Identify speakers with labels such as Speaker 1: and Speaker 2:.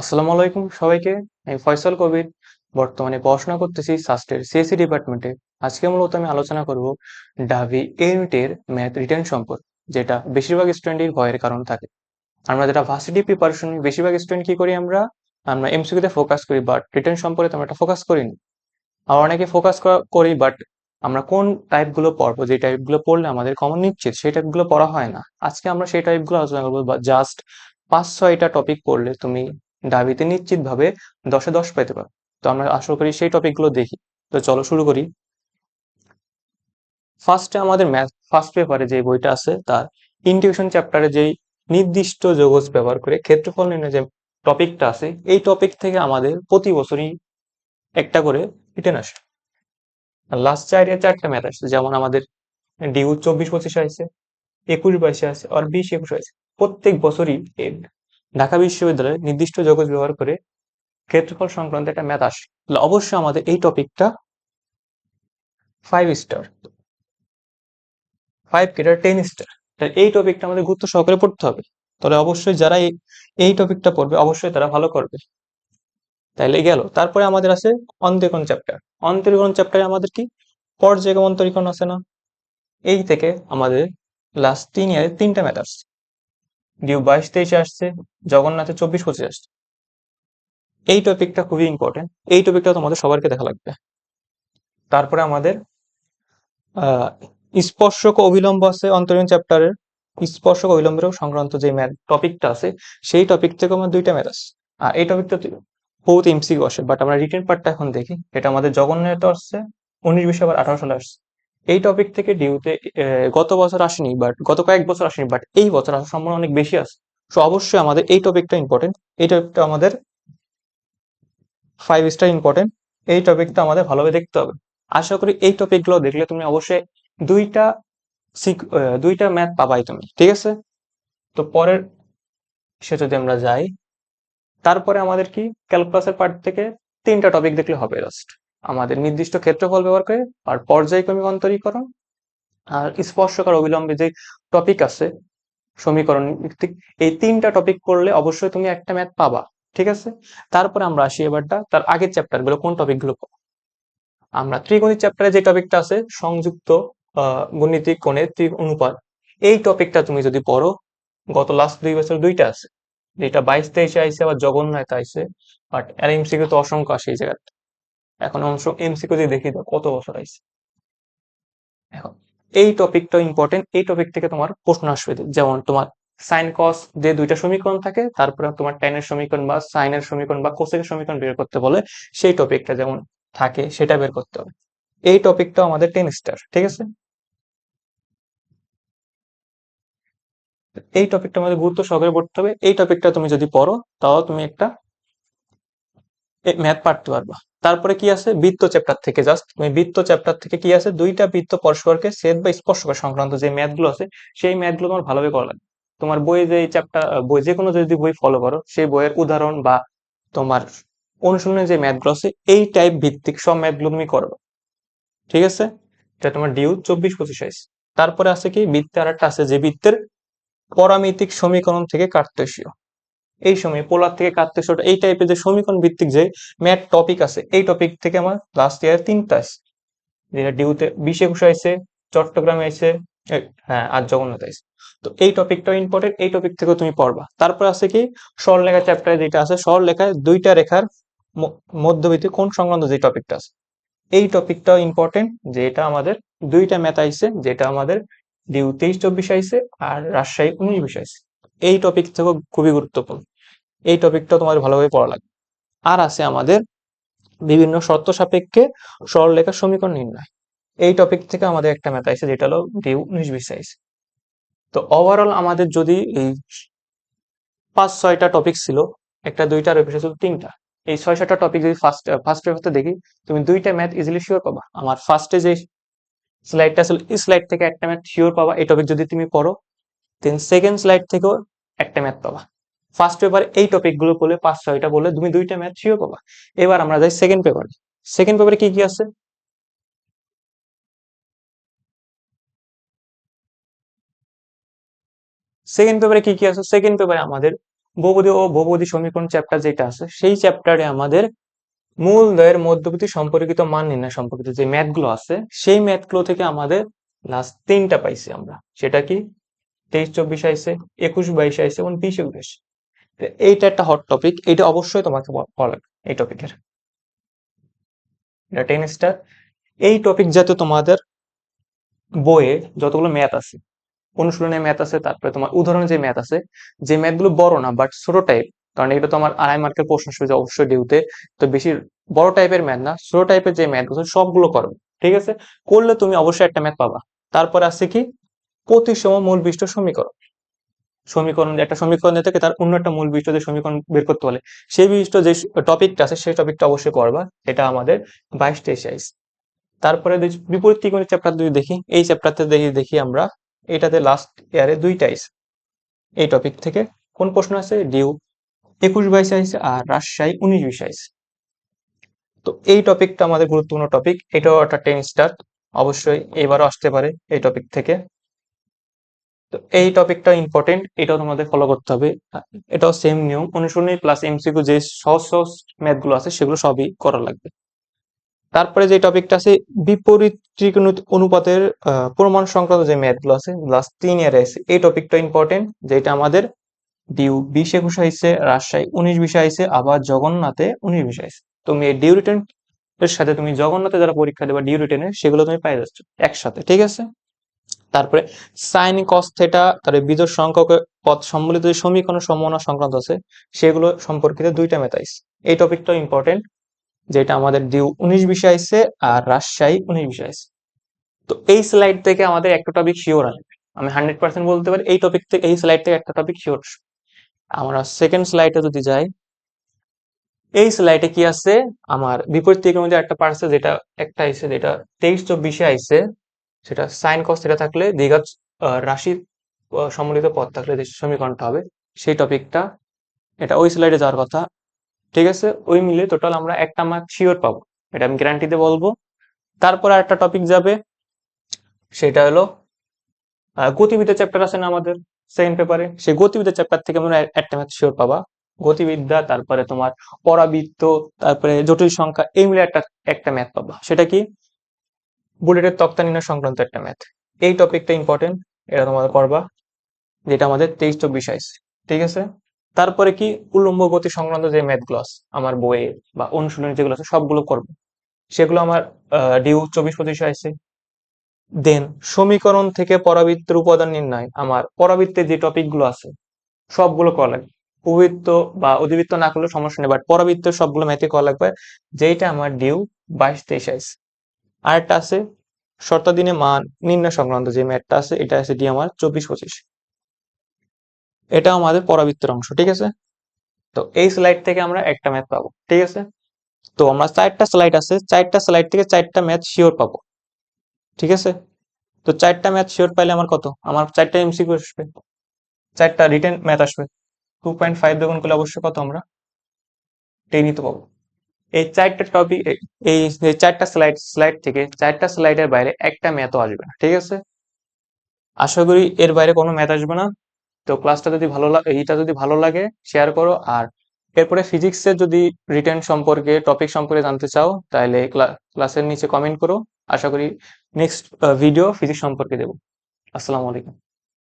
Speaker 1: আসসালামু আলাইকুম সবাইকে। আমি ফয়সাল কবির। বর্তমানে পড়াশোনা করতেছি সাস্টের সিএসসি ডিপার্টমেন্টে। আজকে মূলত আমি আলোচনা করব ঢাবি ইউনিটের ম্যাথ রিটেন সম্পর্কে, যেটা বেশিরভাগ স্টুডেন্টের ভয়ের কারণ থাকে। আমরা যেটা ভার্সিটি প্রিপারেশন বেশিরভাগ স্টুডেন্ট কি করি, আমরা আমরা এমসিকিউতে ফোকাস করি, বাট রিটেন সম্পর্কে আমরা একটা ফোকাস করি না। আর অনেকে ফোকাস করি, বাট আমরা কোন টাইপগুলো পড়বো, যে টাইপগুলো পড়লে আমাদের কমন নিশ্চিত সেই টাইপগুলো পড়া হয় না। আজকে আমরা সেই টাইপগুলো আলোচনা করবো, বা জাস্ট 5-6টা টপিক পড়লে তুমি ঢাবিতে নিশ্চিত ভাবে 10-এ 10 পেতে পারো। তো আমরা আশা করি সেই টপিকগুলো দেখি। তো চলো শুরু করি। ফার্স্টে আমাদের ম্যাথ ফার্স্ট পেপারে যে বইটা আছে তার ইন্টিগ্রেশন চ্যাপ্টারে যেই নির্দিষ্ট যৌগজ ব্যবহার করে ক্ষেত্রফল নির্ণয় যে টপিকটা আছে, এই টপিক থেকে আমাদের প্রতি বছরই একটা করে রিটেন আসে। লাস্ট 4-এ 4টা ম্যাথ আসছে, যেমন আমাদের ডিউ 24-25 আছে, 21-22 আছে, আর 20-21 আছে। প্রত্যেক বছরই এই ঢাকা বিশ্ববিদ্যালয়ে নির্দিষ্ট যৌগজ ব্যবহার করে ক্ষেত্রফল সংক্রান্ত একটা ম্যাথ আসে। তাহলে অবশ্যই আমাদের এই টপিকটা 5 স্টার, 5 কি 10 স্টার। এই টপিকটা আমাদের গুরুত্ব সহকারে পড়তে হবে। তাহলে অবশ্যই যারা এই টপিকটা পড়বে অবশ্যই তারা ভালো করবে। তাইলে গেল, তারপরে আমাদের আছে অন্তরীকরণ চ্যাপ্টার। অন্তরীকরণ চ্যাপ্টারে আমাদের কি পর্যায়ক্রম অন্তরীকরণ আছে না, এই থেকে আমাদের লাস্ট 3 ইয়ারে 3টা ম্যাথ আসছে। ডিউ 22-23 আসছে, জগন্নাথে 24-25 আসছে। এই টপিকটা খুবই ইম্পর্টেন্ট, এই টপিকটা তোমাদের সবারকে দেখা লাগবে। তারপরে আমাদের আহ স্পর্শক ও অভিলম্ব আছে অন্তরীণ চ্যাপ্টারের। স্পর্শক ও অভিলম্বের সংক্রান্ত যে ম্যাথ টপিকটা আছে, সেই টপিক থেকে আমার 2টা ম্যাথ আছে। আর এই টপিকটা বহুত এমসিকিউ আসে, বাট আমরা রিটেন পার্টটা এখন দেখি। এটা আমাদের জগন্নাথে আসছে 19-20 আবার 18 সালে আসছে। এই টপিক থেকে ডিউতে গত বছর আসেনি, বাট গত কয়েক বছর আসেনি, বাট এই বছর আসার সম্ভাবনা অনেক বেশি আছে। তো অবশ্যই আমাদের এই টপিকটা ইম্পর্টেন্ট। এই টপিকটা আমাদের 5 স্টার ইম্পর্টেন্ট। এই টপিকটা আমাদের ভালোভাবে দেখতে হবে। আশা করি এই টপিকগুলো দেখলে তুমি অবশ্যই দুইটা 2টা ম্যাথ পাবাই তুমি, ঠিক আছে? তো পরের সে যদি আমরা যাই, তারপরে আমাদের কি ক্যালকুলাসের পার্ট থেকে 3টা টপিক দেখলে হবে জাস্ট। আমাদের নির্দিষ্ট ক্ষেত্রফল ব্যবহার করে, আর পর্যায়ক্রমিক অন্তরীকরণ, আর স্পর্শক আর অবিলম্বে যে টপিক আছে সমীকরণ ভিত্তিক, এই 3টা টপিক করলে অবশ্যই তুমি একটা ম্যাথ পাবা, ঠিক আছে? তারপরে আমরা আসি এবারটা তার আগের চ্যাপ্টার গুলো, কোন টপিক গুলো আমরা ত্রিকোণিত চ্যাপ্টারে যে টপিকটা আছে সংযুক্ত গণিতিক কোণের অনুপাত, এই টপিকটা তুমি যদি পড়ো, গত লাস্ট 2 বছর 2টা আছে, যেটা 22-23 আইসে, আবার জগন্নাথ আইসে। বাট আর এমসিকিউ তো অসংখ্য আসে এই জায়গাতে। এখন অংশ এমসিকিউ দিয়ে দেখি দাও কত বছর আইসে। এখন এই টপিকটা ইম্পর্টেন্ট, এই টপিক থেকে তোমার প্রশ্ন আসবে, যেমন তোমার সাইন কস যে 2টা সমীকরণ থাকে, তারপরে তোমার টেনের সমীকরণ বা সাইনের সমীকরণ বা কোসেকের সমীকরণ বের করতে বলে, সেই টপিকটা যেমন থাকে সেটা বের করতে হবে। এই টপিকটা আমাদের 10 স্টার, ঠিক আছে? এই টপিকটা আমাদের গুরুত্ব সহকারে পড়তে হবে। এই টপিকটা তুমি যদি পড়ো, তাও তুমি একটা ম্যাথ পারতে পারবা। তারপরে কি আছে বৃত্ত চ্যাপ্টার থেকে, জাস্ট তুমি বৃত্ত চ্যাপ্টার থেকে কি আছে, 2টা বৃত্ত পরস্পরকে ছেদ বা স্পর্শ করা সংক্রান্ত যে ম্যাথ গুলো আছে, সেই ম্যাথ গুলো তোমার ভালোভাবে করা লাগবে। তোমার বইয়ে যে চ্যাপ্টার বই যে কোনো যদি বই ফলো করো, সেই বইয়ের উদাহরণ বা তোমার অনুশীলনের যে ম্যাথ গুলো আছে, এই টাইপ ভিত্তিক সব ম্যাথ গুলো তুমি করবে, ঠিক আছে? এটা তোমার ডিউ 24-25 আইস। তারপরে আছে কি বৃত্তে আর একটা আছে, যে বৃত্তের পরামিতিক সমীকরণ থেকে কার্তেশীয়, এই সময় পোলার থেকে কার্তেশীয়টা, এই টাইপের যে সমীকরণ ভিত্তিক যে ম্যাথ টপিক আছে, এই টপিক থেকে আমার লাস্ট ইয়ার 3টা আছে, যেটা ডিউতে 20-21 আইছে, চট্টগ্রামে আইছে, হ্যাঁ, আর জগন্নাথ আইছে। তো এই টপিকটাও ইম্পর্টেন্ট, এই টপিক থেকেও তুমি পড়বা। তারপর আছে কি সরলরেখা চ্যাপ্টারে, যেটা আছে সরলরেখায় 2টা রেখার মধ্যবর্তী কোণ সংক্রান্ত যে টপিকটা আছে, এই টপিকটাও ইম্পর্টেন্ট, যে এটা আমাদের 2টা ম্যাথ আইছে, যেটা আমাদের ডিউ 23-24 আইছে, আর রাজশাহী 19-20 আইছে। এই টপিক থেকেও খুবই গুরুত্বপূর্ণ, এই টপিকটা তোমাদের ভালোভাবে পড়া লাগবে। আর আছে আমাদের বিভিন্ন শর্ত সাপেক্ষে সরলরেখার সমীকরণ নির্ণয়, এই টপিক থেকে আমাদের একটা ম্যাথ আইছে, যেটা হলো ডিউ 19-20 আইছে। তো ওভারঅল আমাদের যদি এই 5-6টা টপিক ছিল, একটা 2টা আর বিষয় ছিল 3টা, এই 6-7টা টপিক যদি ফার্স্ট পেপারতে দেখি, তুমি 2টা ম্যাথ ইজিলি শিওর পাবা। আমার ফার্স্টে যে স্লাইডটা ছিল, এই স্লাইড থেকে একটা ম্যাথ শিওর পাবা এই টপিক যদি তুমি পড়ো। দেন সেকেন্ড স্লাইড থেকেও একটা ম্যাথ পাবা। ফার্স্ট পেপার এই টপিক গুলো বলে 5-6টা বলে তুমি 2টা ম্যাথ শিওর পাবা। এবার আমরা যাই সেকেন্ড পেপারে। সেকেন্ড পেপারে কি কি আছে? সেকেন্ড পেপারে কি কি আছে? সেকেন্ড পেপারে আমাদের বহুপদী ও বহুপদী সমীকরণ চ্যাপ্টার যেটা আছে সেই চ্যাপ্টারে আমাদের মূলদয়ের মধ্যবর্তী সম্পর্কিত মান নির্ণয় সম্পর্কিত যে ম্যাথ গুলো আছে সেই ম্যাথ গুলো থেকে আমাদের লাস্ট 3টা পাইছি আমরা। সেটা কি 23-24 আইছে, 21-22 আইছে এবং 20-21। এইটা একটা হট টপিক, এটা অবশ্যই তোমাকে পড়া লাগবে এই টপিকের। এটা 10 স্টার। এই টপিক জাতীয় তোমাদের বইয়ে যতগুলো ম্যাথ আছে, অনুশীলনের ম্যাথ আছে, তারপরে তোমার উদাহরণের যে ম্যাথ আছে, যে ম্যাথগুলো বড় না বাট ছোট টাইপ, কারণ এটা তো আমার 2.5 মার্কের প্রশ্ন আসবে অবশ্যই ডিউতে, তো বেশি বড় টাইপের ম্যাথ না, ছোট টাইপের যে ম্যাথগুলো সবগুলো করবে, ঠিক আছে? করলে তুমি অবশ্যই একটা ম্যাথ পাবা। তারপরে আছে কি প্রতিসম মূল বিশিষ্ট সমীকরণ। সমীকরণ, একটা সমীকরণ থেকে তার অন্য একটা মূল বিশিষ্ট যে সমীকরণ বের করতে হলে সেই বিশিষ্ট যে টপিকটা আছে সেই টপিকটা অবশ্যই করবা। এটা আমাদের 22-23 আইছে। তারপরে বিপরীত ত্রিকোণের চ্যাপ্টার যদি দেখি, এই চ্যাপ্টারতে দেখি আমরা এটাতে লাস্ট ইয়ারে 2টা আইছে এই টপিক থেকে। কোন প্রশ্ন আছে? ডিউ 21-22 আইছে আর রাজশাহী 19-20 আইছে। তো এই টপিকটা আমাদের গুরুত্বপূর্ণ টপিক, এটাও একটা 10 স্টার, অবশ্যই এবারও আসতে পারে এই টপিক থেকে। তো এই টপিকটা ইম্পর্টেন্ট, এটাও তোমাদের ফলো করতে হবে। এটাও সেম নিয়ম, অনুশীলনী প্লাস এমসিকিউ, যে সহজ সহজ ম্যাথ গুলো আছে সেগুলো সবই করা লাগবে। তারপরে যে টপিকটা আছে বিপরীত ত্রিকোণ অনুপাতের প্রমাণ সংক্রান্ত যে ম্যাথ গুলো আছে লাস্ট 3 ইয়ারে আছে, এই টপিকটা ইম্পর্টেন্ট, যেটা আমাদের ডিউ 20-21 আইছে, রাজশাহী 19-20 আইছে, আবার জগন্নাথে 19-20 আইছে। তুমি এই ডিউ রিটেন এর সাথে তুমি জগন্নাথে যারা পরীক্ষা দেবা ডিউ রিটেনের, সেগুলো তুমি পাই যাচ্ছ একসাথে, ঠিক আছে? তারপরে সাইন কস থেটা, তারপরে বিজোড় সংখ্যক পদ সম্বলিত যে সমীকরণ সম্ভাবনা সংক্রান্ত আছে সেগুলো সম্পর্কিত 2টা ম্যাথ আইছে। এই টপিকটাও ইম্পর্টেন্ট, যেটা আমাদের ডিউ 19-20 আইছে আর রাজশাহী 19-20 আইছে। তো এই স্লাইড থেকে আমাদের একটা টপিক শিওর আসবে, আমি 100% বলতে পারি এই টপিক থেকে, এই স্লাইড থেকে একটা টপিক শিওর আসবে। আমরা সেকেন্ড স্লাইডে যদি যাই, এই স্লাইডে কি আছে, আমার বিপরীত থেকে মধ্যে একটা পার্ট আছে, যেটা একটা আইছে, যেটা 23-24 আইছে, সেটা সাইন কস থিটা থাকলে দ্বিঘাত রাশি সম্মিলিত পদ থাকলে যে সমীকরণটা হবে সেই টপিকটা, এটা ওই স্লাইডে যাওয়ার কথা, ঠিক আছে? ওই মিলে টোটাল আমরা একটা মার্ক শিওর পাবো, এটা আমি গ্যারান্টিতে বলবো। তারপর আর একটা টপিক যাবে, সেটা হলো গতিবিদ্যা চ্যাপ্টার আছে না আমাদের সেকেন্ড পেপারে, সেই গতিবিদ্যা চ্যাপ্টার থেকে আমরা একটা ম্যাথ শিওর পাবা। গতিবিদ্যা, তারপরে তোমার পরাবৃত্ত, তারপরে জটিল সংখ্যা, এই মিলে একটা একটা ম্যাথ পাবা। সেটা কি বুলেটের তক্তা নির্ণয় সংক্রান্ত একটা ম্যাথ। এই টপিকটা ইম্পর্টেন্ট, এটা তোমাদের করবা, যেটা আমাদের 23-24 আইছে, ঠিক আছে? তারপরে কি উল্লম্ব গতি সংক্রান্ত যে ম্যাথ গুলো আছে আমার বইয়ে বা অনুশীলনী যেগুলো আছে সবগুলো করবো, সেগুলো আমার ডিউ 24-25 আইছে। দেন সমীকরণ থেকে পরাবৃত্তের উপাদান নির্ণয়, আমার পরাবৃত্তের যে টপিক গুলো আছে সবগুলো করা লাগবে। উপবৃত্ত বা অধিবৃত্ত না করলে সমস্যা নেই, বাট পরাবৃত্তের সবগুলো ম্যাথে করা লাগবে, যেটা আমার ডিউ 22-23 আইছে। আরেকটা আছে শর্তাধীনে মান নির্ণয় সংক্রান্ত যে ম্যাথটা আছে, এটা আছে ডি আমার 24-25, এটা আমাদের পরাবৃত্তের অংশ, ঠিক আছে? তো এই স্লাইড থেকে আমরা একটা ম্যাথ পাবো, ঠিক আছে? তো আমরা 4টা স্লাইড আছে, 4টা স্লাইড থেকে 4টা ম্যাথ শিওর পাবো, ঠিক আছে? তো 4টা ম্যাথ শিওর পাইলে আমার কত, আমার 4টা এমসিকিউ আসবে, 4টা রিটেন ম্যাথ আসবে, 2.5 দিয়ে গুণ করলে অবশ্যই কত আমরা 10ই তো পাবো। এই 4টা টপিক, এই 4টা স্লাইড থেকে 4টা স্লাইডের বাইরে একটা ম্যাথও আসবে না, ঠিক আছে? আশা করি এর বাইরে কোনো ম্যাথ আসবে না। তো ক্লাসটা যদি ভালো লাগে, এইটা যদি ভালো লাগে শেয়ার করো, আর এরপরে ফিজিক্সের যদি রিটেন সম্পর্কে টপিক সম্পর্কে জানতে চাও তাহলে ক্লাসের নিচে কমেন্ট করো। আশা করি নেক্সট ভিডিও ফিজিক্স সম্পর্কে দেবো। আসসালামু আলাইকুম।